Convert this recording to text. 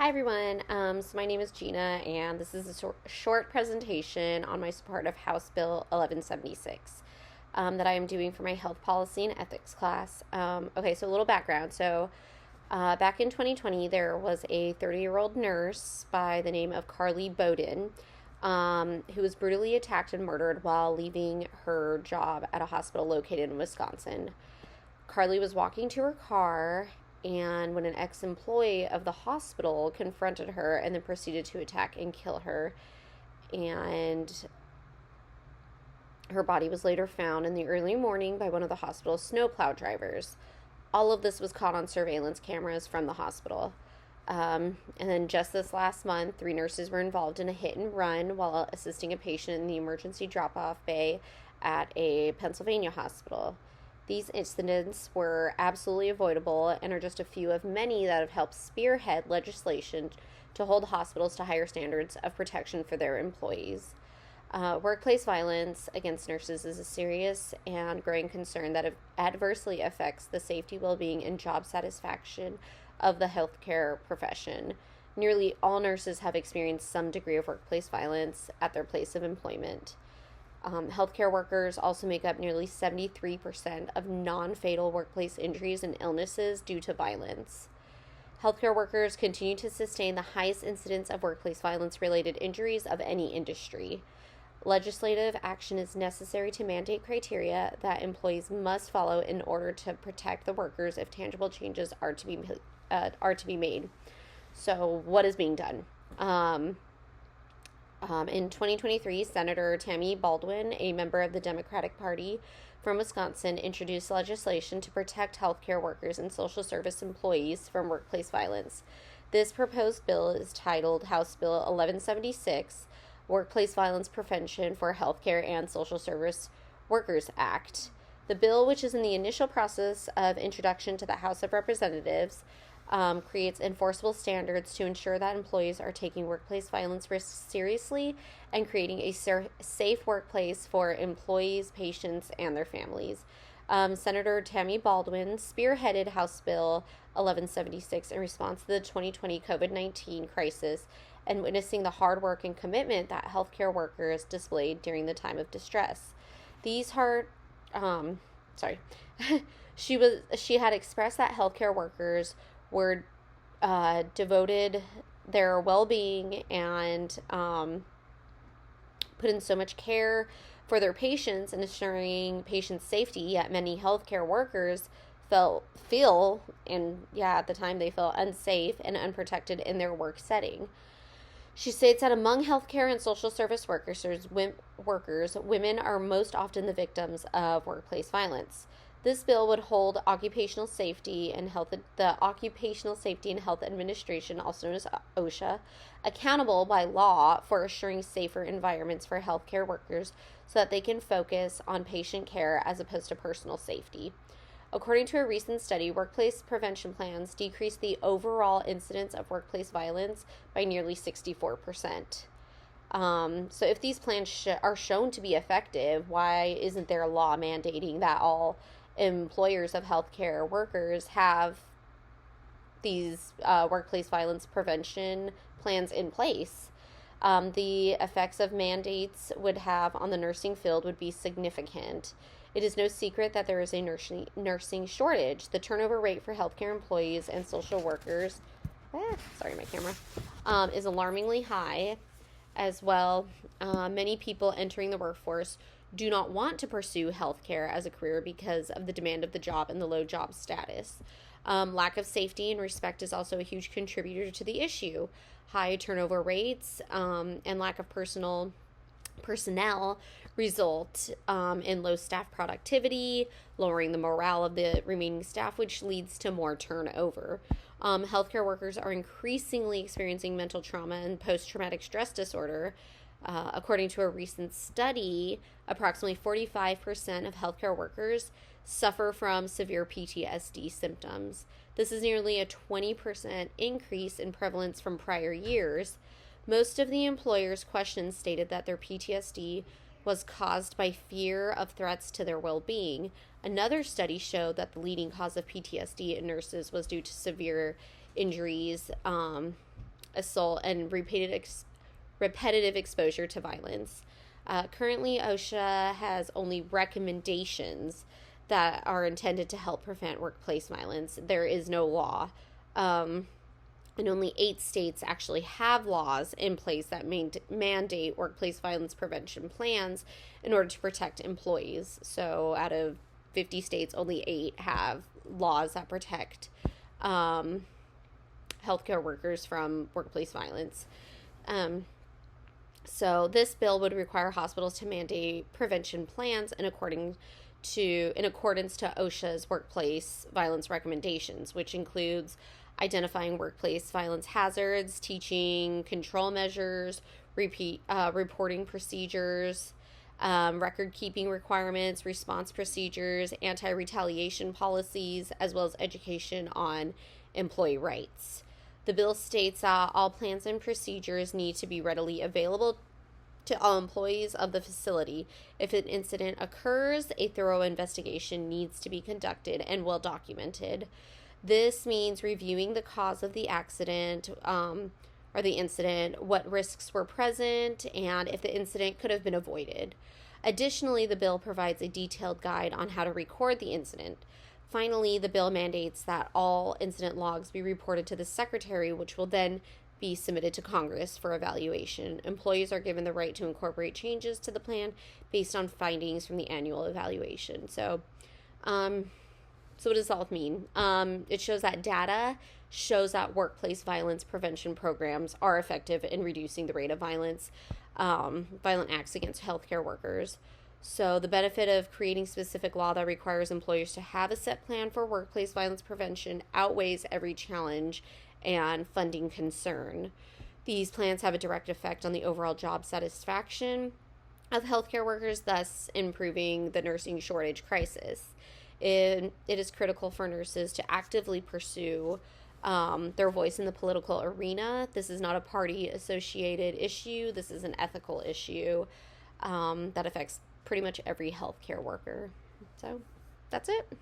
Hi everyone. So my name is Gina, and this is a short presentation on my support of House Bill 1176 that I am doing for my health policy and ethics class. So a little background. Back in 2020, there was a 30-year-old nurse by the name of Carly Bowden who was brutally attacked and murdered while leaving her job at a hospital located in Wisconsin. Carly was walking to her car, and when an ex employee of the hospital confronted her and then proceeded to attack and kill her, and her body was later found in the early morning by one of the hospital's snowplow drivers. All of this was caught on surveillance cameras from the hospital. And then just this last month, 3 nurses were involved in a hit and run while assisting a patient in the emergency drop off bay at a Pennsylvania hospital. These incidents were absolutely avoidable and are just a few of many that have helped spearhead legislation to hold hospitals to higher standards of protection for their employees. Workplace violence against nurses is a serious and growing concern that adversely affects the safety, well being, and job satisfaction of the healthcare profession. Nearly all nurses have experienced some degree of workplace violence at their place of employment. Healthcare workers also make up nearly 73% of non fatal workplace injuries and illnesses due to violence. Healthcare workers continue to sustain the highest incidence of workplace violence related injuries of any industry. Legislative action is necessary to mandate criteria that employees must follow in order to protect the workers if tangible changes are to be made. So, what is being done? In 2023, Senator Tammy Baldwin, a member of the Democratic Party from Wisconsin, introduced legislation to protect healthcare workers and social service employees from workplace violence. This proposed bill is titled House Bill 1176, Workplace Violence Prevention for Healthcare and Social Service Workers Act. The bill, which is in the initial process of introduction to the House of Representatives, creates enforceable standards to ensure that employees are taking workplace violence risks seriously and creating a safe workplace for employees, patients, and their families. Senator Tammy Baldwin spearheaded House Bill 1176 in response to the 2020 COVID-19 crisis and witnessing the hard work and commitment that healthcare workers displayed during the time of distress. These hard, sorry, she had expressed that healthcare workers were devoted their well-being and put in so much care for their patients and ensuring patients' safety, yet many healthcare workers at the time they felt unsafe and unprotected in their work setting. She states that among healthcare and social service workers, women are most often the victims of workplace violence. This bill would hold the Occupational Safety and Health Administration, also known as OSHA, accountable by law for assuring safer environments for healthcare workers so that they can focus on patient care as opposed to personal safety. According to a recent study, workplace prevention plans decreased the overall incidence of workplace violence by nearly 64%. So if these plans are shown to be effective, why isn't there a law mandating that all employers of healthcare workers have these workplace violence prevention plans in place? The effects of mandates would have on the nursing field would be significant. It is no secret that there is a nursing shortage. The turnover rate for healthcare employees and social workers, is alarmingly high as well. Many people entering the workforce do not want to pursue healthcare as a career because of the demand of the job and the low job status. Lack of safety and respect is also a huge contributor to the issue. High turnover rates and lack of personnel result in low staff productivity, lowering the morale of the remaining staff, which leads to more turnover. Healthcare workers are increasingly experiencing mental trauma and post-traumatic stress disorder. According to a recent study, approximately 45% of healthcare workers suffer from severe PTSD symptoms. This is nearly a 20% increase in prevalence from prior years. Most of the employers questioned stated that their PTSD was caused by fear of threats to their well-being. Another study showed that the leading cause of PTSD in nurses was due to severe injuries assault, and repetitive exposure to violence. Currently, OSHA has only recommendations that are intended to help prevent workplace violence. There is no law. And only 8 states actually have laws in place that mandate workplace violence prevention plans in order to protect employees. So out of 50 states, only 8 have laws that protect healthcare workers from workplace violence. So this bill would require hospitals to mandate prevention plans in accordance to OSHA's workplace violence recommendations, which includes identifying workplace violence hazards, teaching control measures, reporting procedures, record keeping requirements, response procedures, anti-retaliation policies, as well as education on employee rights. The bill states that all plans and procedures need to be readily available to all employees of the facility. If an incident occurs, a thorough investigation needs to be conducted and well documented. This means reviewing the cause of the accident or the incident, what risks were present, and if the incident could have been avoided. Additionally, the bill provides a detailed guide on how to record the incident. Finally, the bill mandates that all incident logs be reported to the secretary, which will then be submitted to Congress for evaluation. Employees are given the right to incorporate changes to the plan based on findings from the annual evaluation. So what does all mean? It shows that data shows that workplace violence prevention programs are effective in reducing the rate of violent acts against healthcare workers. So the benefit of creating specific law that requires employers to have a set plan for workplace violence prevention outweighs every challenge and funding concern. These plans have a direct effect on the overall job satisfaction of healthcare workers, thus improving the nursing shortage crisis. It is critical for nurses to actively pursue their voice in the political arena. This is not a party-associated issue. This is an ethical issue that affects pretty much every healthcare worker. So that's it.